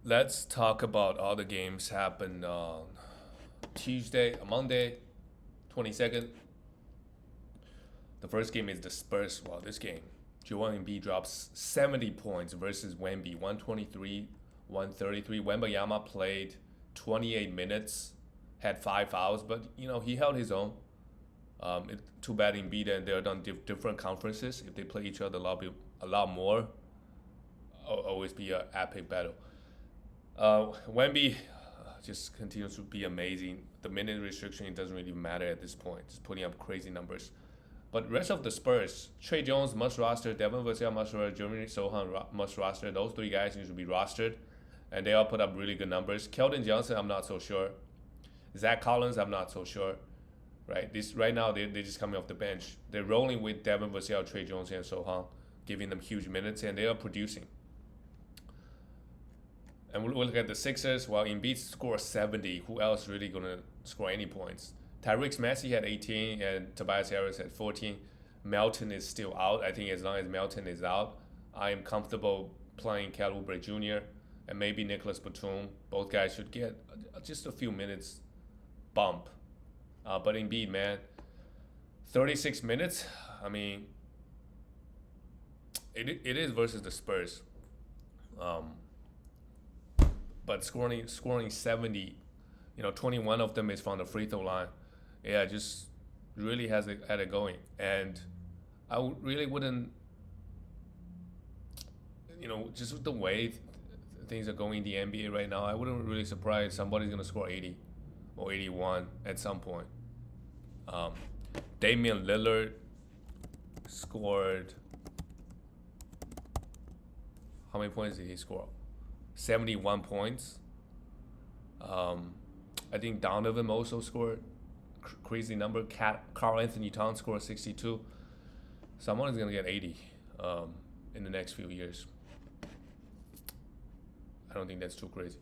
let's talk about all the games happened on Monday, 22nd. The first game is the Spurs. Well, this game, Joel Embiid drops 70 points versus Wemby, 123, 133. Wembayama played 28 minutes, had 5 fouls, but he held his own. Too bad Embiid and they're on different conferences. If they play each other a lot more, always be an epic battle. Wemby just continues to be amazing. The minute restriction, it doesn't really matter at this point. Just putting up crazy numbers. But rest of the Spurs, Trey Jones must roster, Devin Vassell must roster, Jeremy Sohan must roster. Those three guys need to be rostered, and they all put up really good numbers. Keldon Johnson, I'm not so sure. Zach Collins, I'm not so sure. Right now they're just coming off the bench. They're rolling with Devin Vassell, Trey Jones, and Sohan, giving them huge minutes, and they are producing. And we look at the Sixers. While Embiid scores 70, who else really gonna score any points? Tyrese Maxey had 18 and Tobias Harris had 14. Melton is still out. I think as long as Melton is out, I am comfortable playing Cal Oubre Jr. and maybe Nicholas Batum. Both guys should get just a few minutes bump. But Embiid, man, 36 minutes. I mean, it is versus the Spurs. But scoring 70, 21 of them is from the free throw line. Yeah, just really had it going. And I really wouldn't, just with the way things are going in the NBA right now, I wouldn't really surprise somebody's going to score 80 or 81 at some point. Damian Lillard scored, how many points did he score? 71 points. I think Donovan also scored crazy number. Carl Anthony Towns scored 62. Someone is gonna get 80 in the next few years. I don't think that's too crazy.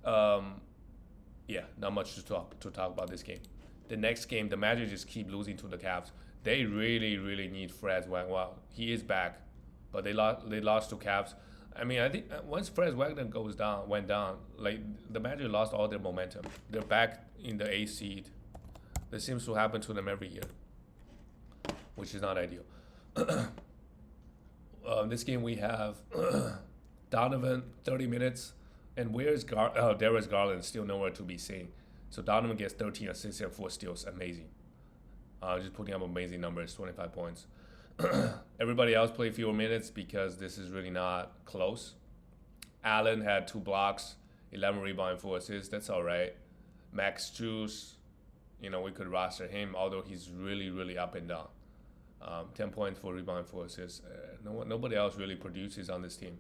Yeah, not much to talk about this game. The next game, the Magic just keep losing to the Cavs. They really, really need Fred Wagner. Well, he is back, but they lost to Cavs. I mean, I think once Fred Wagner went down, like the Magic lost all their momentum. They're back in the 8th seed. This seems to happen to them every year, which is not ideal. This game we have Donovan, 30 minutes, and where's Darius Garland? Still nowhere to be seen. So Donovan gets 13 assists and 4 steals. Amazing. Just putting up amazing numbers, 25 points. Everybody else played fewer minutes because this is really not close. Allen had 2 blocks, 11 rebounds, 4 assists. That's all right. Max Juice, we could roster him, although he's really, really up and down. 10 points, 4 rebounds, 4 assists. Nobody else really produces on this team.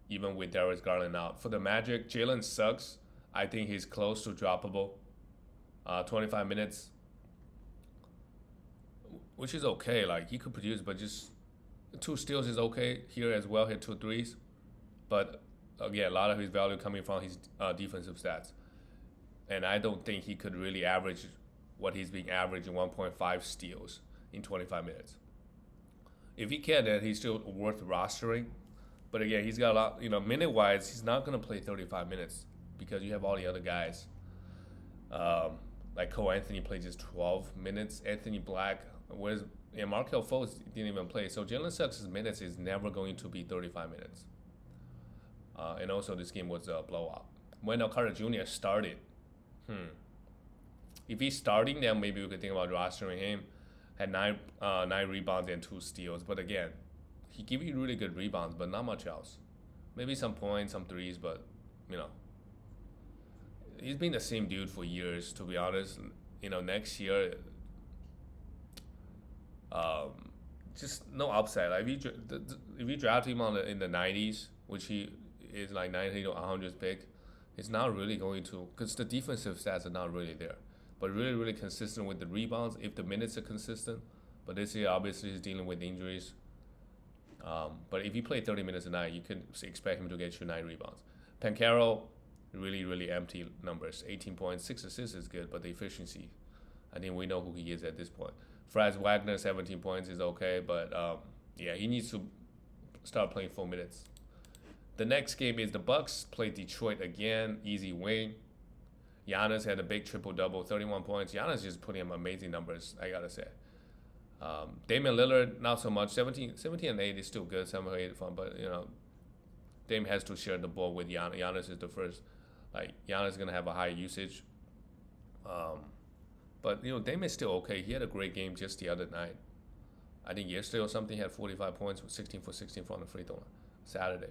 Even with Darius Garland out. For the Magic, Jalen Suggs, I think he's close to droppable. 25 minutes, which is okay. Like, he could produce, but just 2 steals is okay here as well. Hit 2 threes, but again, a lot of his value coming from his defensive stats, and I don't think he could really average what he's being averaging, 1.5 steals in 25 minutes. If he can, then he's still worth rostering. But again, he's got a lot. Minute wise, he's not gonna play 35 minutes because you have all the other guys. Like Cole Anthony played just 12 minutes. Anthony Black, Markel Fultz didn't even play. So Jalen Suggs' minutes is never going to be 35 minutes. And also this game was a blowout. Wendell Carter Jr. started. If he's starting, then maybe we could think about rostering him. Had 9 rebounds and 2 steals. But again, he gave you really good rebounds, but not much else. Maybe some points, some threes, but he's been the same dude for years, to be honest. Next year, just no upside. Like if you draft him in the 90s, which he is like 90 to 100 pick, it's not really going to, because the defensive stats are not really there. But really, really consistent with the rebounds if the minutes are consistent. But this year, obviously, he's dealing with injuries. But if you play 30 minutes a night, you can expect him to get you 9 rebounds. Pancaro, really, really empty numbers. 18 points, 6 assists is good, but the efficiency, I think we know who he is at this point. Franz Wagner, 17 points is okay, but he needs to start playing full minutes. The next game is the Bucks play Detroit again. Easy win. Giannis had a big triple-double, 31 points. Giannis just putting up amazing numbers, I gotta say. Damian Lillard, not so much. 17 and 8 is still good. 7 or 8 is fun, but Dame has to share the ball with Giannis. Giannis is the first. Giannis is gonna have a high usage. But Dame is still okay. He had a great game just the other night. I think yesterday or something, he had 45 points, 16 for 16 from the free throw. Saturday.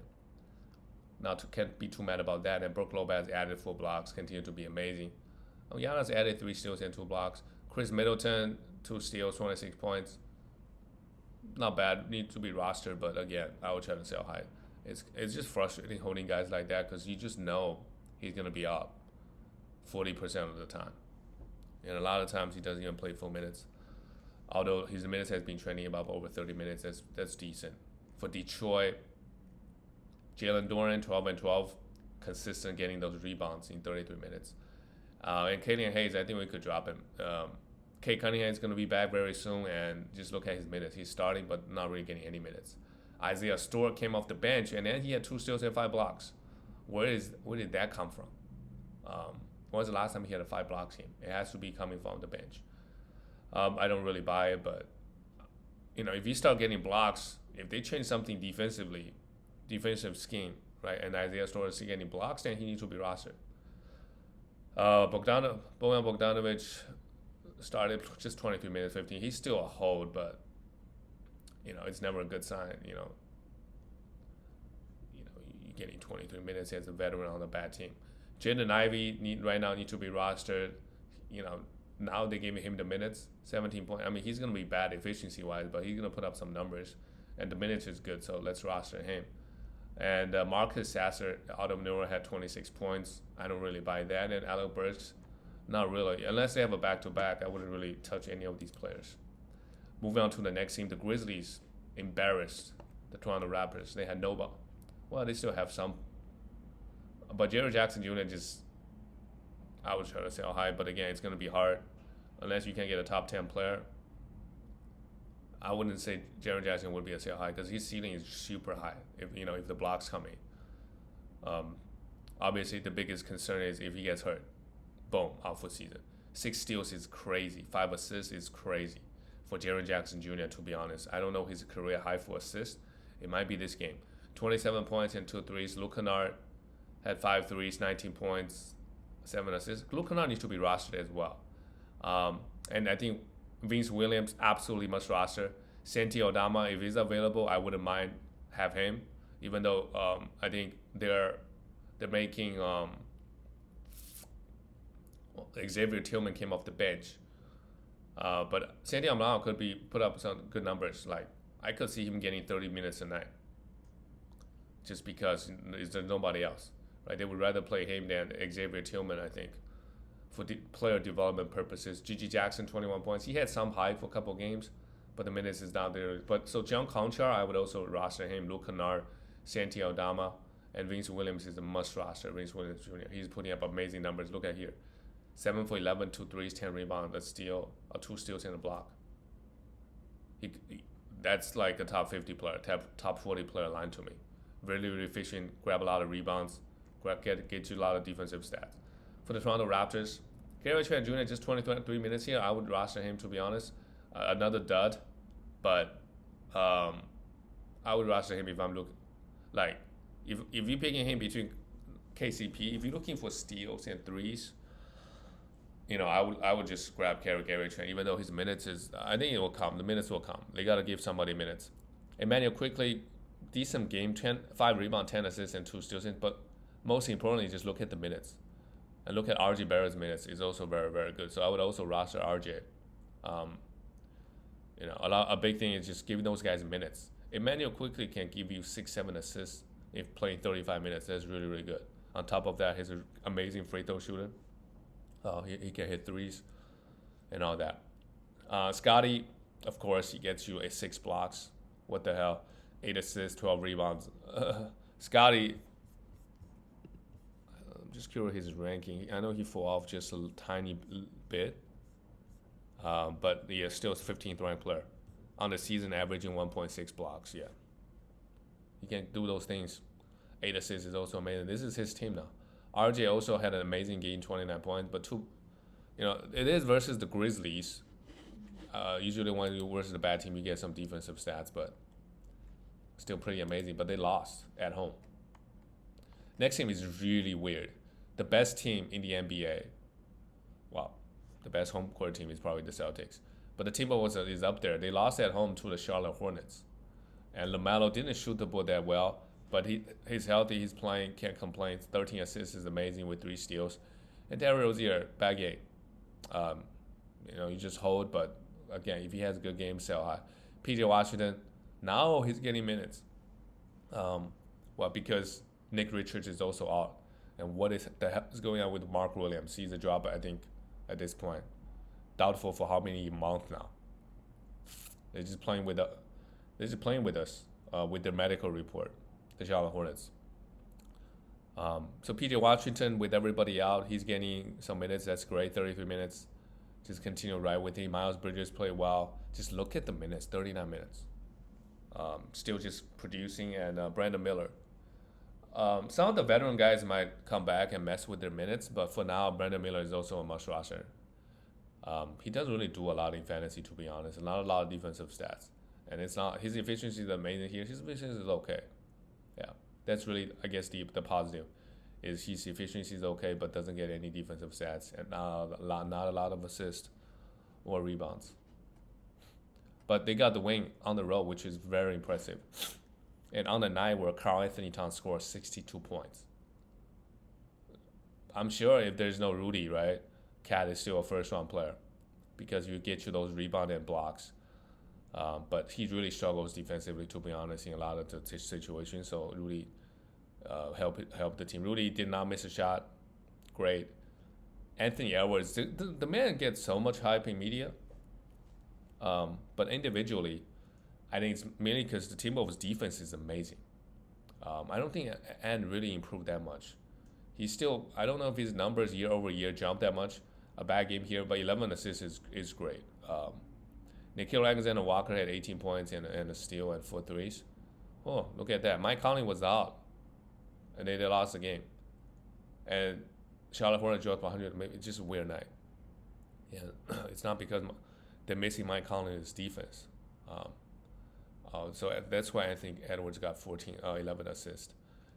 Can't be too mad about that. And Brook Lopez added 4 blocks, continue to be amazing. Giannis added 3 steals and 2 blocks. Chris Middleton, 2 steals, 26 points. Not bad. Need to be rostered, but again, I would try to sell high. It's just frustrating holding guys like that because you just know he's gonna be up 40% of the time, and a lot of times he doesn't even play full minutes. Although his minutes has been trending about over 30 minutes, that's decent. For Detroit, Jalen Duren, 12 and 12, consistent getting those rebounds in 33 minutes. And Killian Hayes, I think we could drop him. Kate Cunningham is going to be back very soon, and just look at his minutes. He's starting, but not really getting any minutes. Isaiah Stewart came off the bench, and then he had 2 steals and 5 blocks. Where did that come from? When was the last time he had a 5 blocks game? It has to be coming from the bench. I don't really buy it, but if you start getting blocks, if they change something defensively, defensive scheme, right, and Isaiah Stewart is getting blocks, then he needs to be rostered. Bojan Bogdanovic started just 23 minutes, 15. He's still a hold, but it's never a good sign. You're getting 23 minutes as a veteran on a bad team. Jaden Ivey right now need to be rostered. Now they're giving him the minutes, 17 points. I mean, he's gonna be bad efficiency wise, but he's gonna put up some numbers, and the minutes is good. So let's roster him. And Marcus Sasser out of nowhere had 26 points. I don't really buy that. And Alec Burks, not really. Unless they have a back-to-back, I wouldn't really touch any of these players. Moving on to the next team, the Grizzlies embarrassed the Toronto Raptors. They had nobody. Well, they still have some. But Jerry Jackson Jr. I would try to sell high, but again, it's going to be hard. Unless you can get a top 10 player. I wouldn't say Jaren Jackson would be a sell high because his ceiling is super high if the blocks come in. Obviously, the biggest concern is if he gets hurt. Boom, out for season. 6 steals is crazy. 5 assists is crazy for Jaren Jackson Jr., to be honest. I don't know his career high for assists. It might be this game. 27 points and 2 threes. Luke Kennard had 5 threes, 19 points, 7 assists. Luke Kennard needs to be rostered as well. And I think Vince Williams absolutely must roster. Santi Aldama, if he's available, I wouldn't mind have him. Even though I think they're making Xavier Tillman came off the bench, but Santi Aldama could put up some good numbers. Like I could see him getting 30 minutes a night, just because there's nobody else. Right? They would rather play him than Xavier Tillman, I think, for player development purposes. Gigi Jackson, 21 points. He had some hype for a couple games, but the minutes is down there. But so John Conchar, I would also roster him. Luke Kennard, Santi Aldama, and Vince Williams is a must roster. Vince Williams Jr. He's putting up amazing numbers. Look at here. 7 for 11, 2 threes, 10 rebounds, a steal, 2 steals and a block. That's like a top 50 player, top 40 player line to me. Really, really efficient, grab a lot of rebounds, get you a lot of defensive stats. For the Toronto Raptors, Gary Trent Jr. just 23 minutes here. I would roster him, to be honest. Another dud, but I would roster him if I'm looking. Like, if you're picking him between KCP, if you're looking for steals and threes, I would just grab Gary Trent, even though his minutes is. I think it will come. The minutes will come. They gotta give somebody minutes. Emmanuel quickly, decent game, 5 rebounds, 10 assists, and 2 steals. But most importantly, just look at the minutes. And look at RJ Barrett's minutes. Is also very, very good. So I would also roster RJ. A big thing is just giving those guys minutes. Emmanuel quickly can give you 6, 7 assists if playing 35 minutes. That's really, really good. On top of that, he's an amazing free throw shooter. He can hit threes and all that. Scotty, of course, he gets you 6 blocks. What the hell? 8 assists, 12 rebounds. Scotty, I'm just curious his ranking. I know he fell off just a tiny bit, but he is still 15th ranked player. On the season, averaging 1.6 blocks. Yeah, he can do those things. 8 assists is also amazing. This is his team now. RJ also had an amazing game, 29 points, but it is versus the Grizzlies. Usually when you versus a bad team, you get some defensive stats, but still pretty amazing. But they lost at home. Next team is really weird. The best team in the NBA. Well, the best home court team is probably the Celtics. But the Timberwolves is up there. They lost at home to the Charlotte Hornets. And LaMelo didn't shoot the ball that well, but he's healthy, he's playing, can't complain. 13 assists is amazing with 3 steals. And Terry Rozier, bad game. You just hold, but again, if he has a good game, sell high. PJ Washington, now he's getting minutes. Because Nick Richards is also out. And what is the hell is going on with Mark Williams? He's a drop, I think, at this point. Doubtful for how many months now. They're just playing with us with their medical report, the Charlotte Hornets. So PJ Washington, with everybody out, he's getting some minutes. That's great, 33 minutes. Just continue right with him. Miles Bridges played well. Just look at the minutes, 39 minutes. Still just producing, and Brandon Miller. Some of the veteran guys might come back and mess with their minutes, but for now, Brandon Miller is also a must roster. He doesn't really do a lot in fantasy, to be honest, and not a lot of defensive stats. And it's not, his efficiency is amazing here. His efficiency is okay. Yeah, that's really, I guess, the positive is his efficiency is okay, but doesn't get any defensive stats and not a lot of assists or rebounds. But they got the win on the road, which is very impressive. And on the night where Karl Anthony Towns scored 62 points. I'm sure if there's no Rudy, right, Cat is still a first-round player because you get you those rebound and blocks. But he really struggles defensively, to be honest, in a lot of the situations. So Rudy helped the team. Rudy did not miss a shot. Great. Anthony Edwards, the man gets so much hype in media. But individually, I think it's mainly because the Timberwolves' defense is amazing. I don't think Ant really improved that much. He's still, I don't know if his numbers year over year jumped that much. A bad game here, but 11 assists is great. Nickeil Alexander-Walker had 18 points and a steal and 4 threes. Oh, look at that. Mike Conley was out, and they lost the game. And Charlotte Hornets dropped 100. Maybe it's just a weird night. Yeah, it's not because they're missing Mike Conley's defense. So that's why I think Edwards got 11 assists.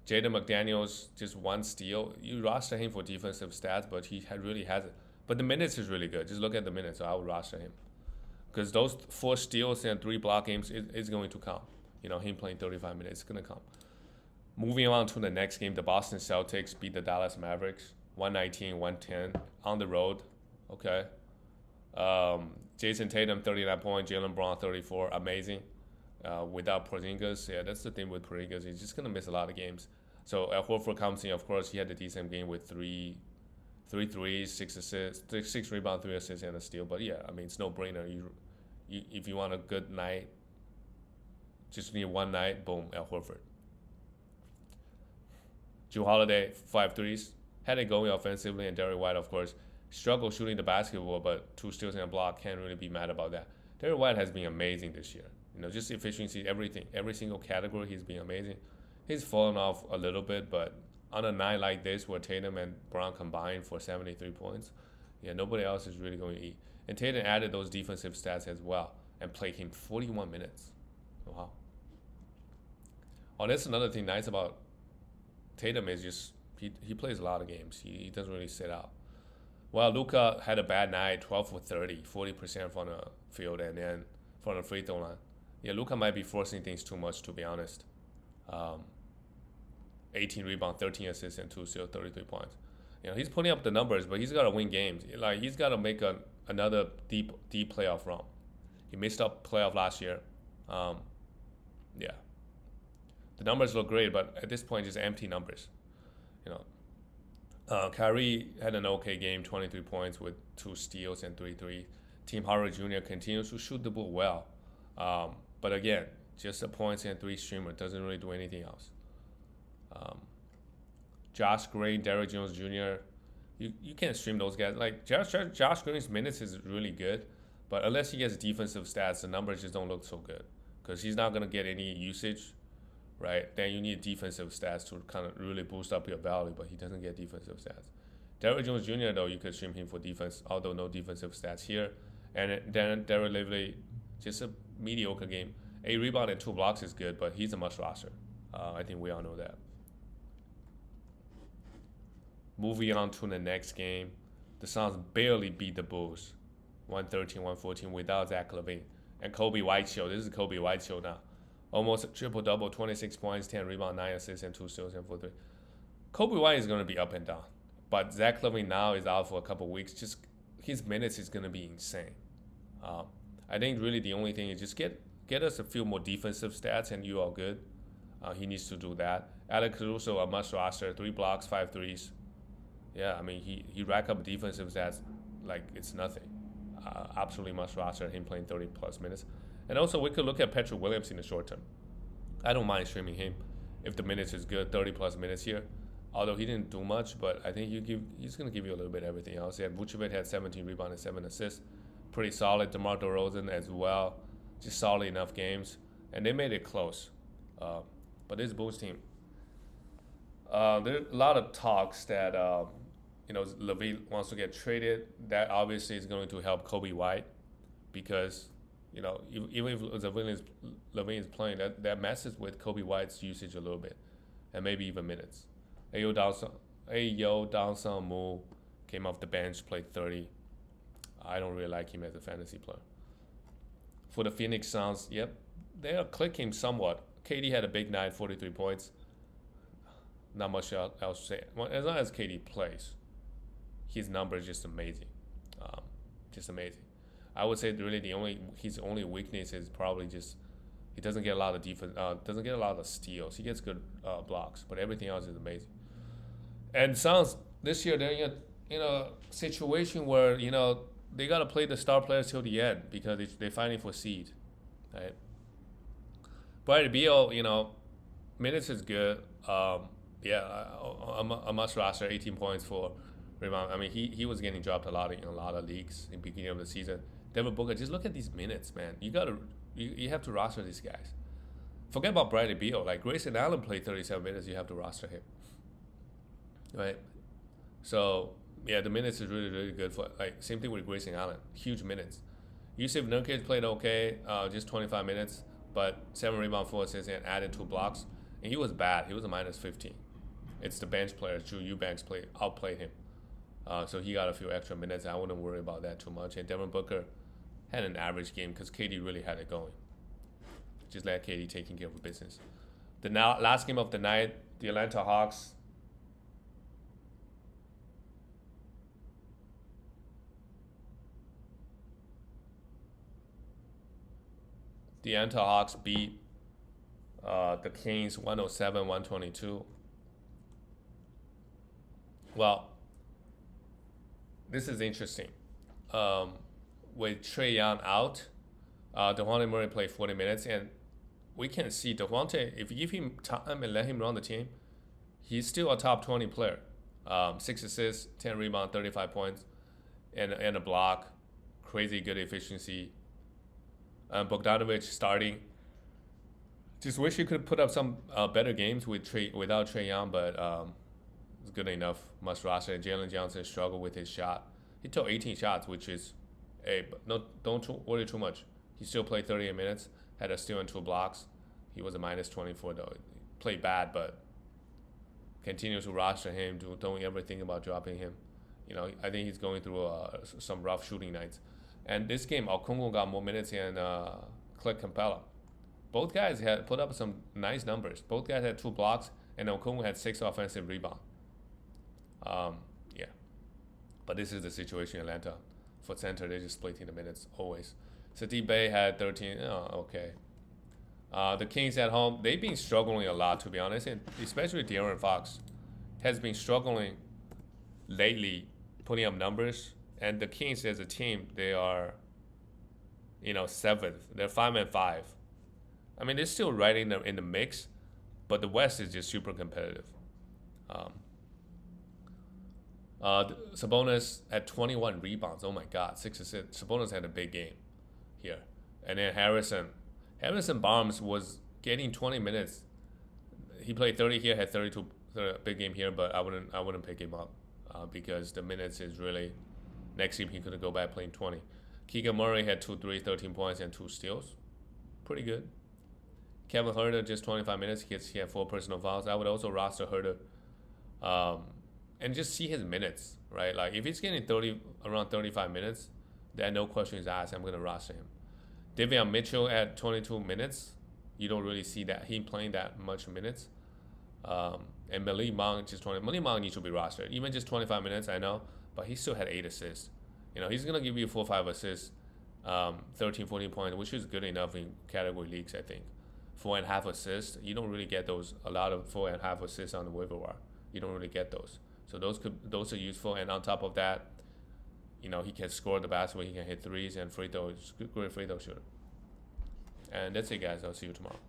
Jaden McDaniels, just 1 steal. You roster him for defensive stats, but he really hasn't. But the minutes is really good. Just look at the minutes. So I would roster him. Because those 4 steals and 3 block games is going to count. Him playing 35 minutes is going to count. Moving on to the next game, the Boston Celtics beat the Dallas Mavericks 119-110 on the road. Okay. Jason Tatum, 39 points. Jaylen Brown, 34. Amazing. Without Porzingis, yeah, that's the thing with Porzingis. He's just going to miss a lot of games. So Al Horford comes in, of course, he had a decent game with 3 threes, 6 assists, 6 rebounds, 3 assists, and a steal. But yeah, I mean, it's no brainer. You if you want a good night, just need one night, boom, Al Horford. Jrue Holiday, 5 threes, had it going offensively, and Derrick White, of course, struggled shooting the basketball, but 2 steals and a block, can't really be mad about that. Derrick White has been amazing this year. Just efficiency, everything, every single category, he's been amazing. He's fallen off a little bit, but on a night like this where Tatum and Brown combined for 73 points, yeah, nobody else is really going to eat. And Tatum added those defensive stats as well and played him 41 minutes. Wow. Oh, that's another thing nice about Tatum is just he plays a lot of games. He doesn't really sit out. Well, Luka had a bad night, 12 for 30, 40% from the field, and then from the free throw line. Yeah, Luka might be forcing things too much, to be honest. 18 rebounds, 13 assists, and 2 steals, 33 points. He's putting up the numbers, but he's got to win games. Like, he's got to make another deep playoff run. He missed up playoff last year. Yeah. The numbers look great, but at this point, just empty numbers. Kyrie had an okay game, 23 points with 2 steals and 3 threes. Tim Hardaway Jr. continues to shoot the ball well. But again, just a points and 3 streamer, doesn't really do anything else. Josh Green, Derrick Jones Jr., you can't stream those guys. Like, Josh Green's minutes is really good, but unless he gets defensive stats, the numbers just don't look so good because he's not going to get any usage right? Then you need defensive stats to kind of really boost up your value, but he doesn't get defensive stats. Derrick Jones Jr. though, you could stream him for defense, although no defensive stats here. And then Derrick Lively, just a mediocre game. A rebound and 2 blocks is good, but he's a must roster. I think we all know that. Moving on to the next game, the Suns barely beat the Bulls, 113-114 without Zach LaVine. And Kobe White show. This is Kobe White show now. Almost a triple-double, 26 points, 10 rebounds, 9 assists, and 2 steals and 4 3. Kobe White is going to be up and down. But Zach LaVine now is out for a couple weeks. Just his minutes is going to be insane. I think really the only thing is just get us a few more defensive stats and you are good. He needs to do that. Alex Caruso, a must roster, 3 blocks, 5 threes. Yeah, I mean, he racked up defensive stats like it's nothing. Absolutely must roster him playing 30 plus minutes. And also we could look at Patrick Williams in the short term. I don't mind streaming him if the minutes is good, 30 plus minutes here. Although he didn't do much, but I think he's going to give you a little bit of everything else. Yeah, Vucevic had 17 rebounds and 7 assists. Pretty solid. DeMar DeRozan as well. Just solid enough games. And they made it close. But this Bulls team, there's a lot of talks that LaVine wants to get traded. That obviously is going to help Kobe White because even if LaVine is playing, that messes with Kobe White's usage a little bit, and maybe even minutes. Ayo Dawson Mu came off the bench, played 30. I don't really like him as a fantasy player. For the Phoenix Suns, yep, they are clicking somewhat. KD had a big night, 43 points. Not much else to say. Well, as long as KD plays, his number is just amazing. Just amazing. I would say really his only weakness is probably just he doesn't get a lot of defense, doesn't get a lot of steals. He gets good blocks, but everything else is amazing. And Suns this year they're in a situation where they gotta play the star players till the end because they're fighting for seed, right? Bradley Beal, minutes is good. A must roster, 18 points for rebound. I mean, he was getting dropped a lot in a lot of leagues in the beginning of the season. Devin Booker, just look at these minutes, man. You have to roster these guys. Forget about Bradley Beal. Like Grayson Allen played 37 minutes, you have to roster him, right? So yeah, the minutes is really really good for same thing with Grayson Allen, huge minutes. Yusuf Nurkic played okay, just 25 minutes, but 7 rebounds, 4 assists, and added 2 blocks. And he was bad. He was a minus 15. It's the bench players. Drew Eubanks outplayed him. So he got a few extra minutes. I wouldn't worry about that too much. And Devin Booker had an average game because KD really had it going. Just let KD taking care of business. The last game of the night, the Atlanta Hawks. The Atlanta Hawks beat the Kings 107-122. Well, this is interesting. With Trae Young out, DeJounte Murray played 40 minutes, and we can see DeJounte, if you give him time and let him run the team, he's still a top 20 player. 6 assists, 10 rebounds, 35 points, and a block. Crazy good efficiency. Bogdanovic starting. Just wish he could put up some better games without Trae Young, but it's good enough. Must roster. Jalen Johnson struggled with his shot. He took 18 shots, which is, but don't worry too much. He still played 38 minutes, had a steal and 2 blocks. He was a minus 24 though. Played bad, but continue to roster him. Don't ever think about dropping him. I think he's going through some rough shooting nights. And this game, Okongwu got more minutes than Clint Capella. Both guys had put up some nice numbers. Both guys had 2 blocks, and Okongwu had 6 offensive rebounds. Yeah. But this is the situation in Atlanta. For center, they're just splitting the minutes always. Saddiq Bey had 13. Oh, okay. The Kings at home, they've been struggling a lot, to be honest. And especially De'Aaron Fox has been struggling lately, putting up numbers. And the Kings as a team, they are, 7th. They're 5-5. I mean, they're still right in the mix, but the West is just super competitive. Sabonis had 21 rebounds. Oh my God, 6 assists. Sabonis had a big game here. And then Harrison Barnes was getting 20 minutes he played 30 here, had 32 big game here, but I wouldn't pick him up because the minutes is really next game he could go back playing 20. Keegan Murray had 2 3, 13 points and 2 steals, pretty good. Kevin Huerter just 25 minutes. He had 4 personal fouls. I would also roster Huerter, and just see his minutes, right? Like if he's getting around 35 minutes, then no questions asked. I'm gonna roster him. Davion Mitchell at 22 minutes. You don't really see that him playing that much minutes. And Malik Monk just 20. Malik Monk needs to be rostered. Even just 25 minutes, I know, but he still had 8 assists. He's gonna give you 4 or 5 assists, 13, 14 points, which is good enough in category leagues, I think. 4.5 assists. You don't really get a lot of 4.5 assists on the waiver wire. You don't really get those. So those are useful. And on top of that, he can score the basketball. He can hit threes and free throws. Great free throw shooter. And that's it, guys. I'll see you tomorrow.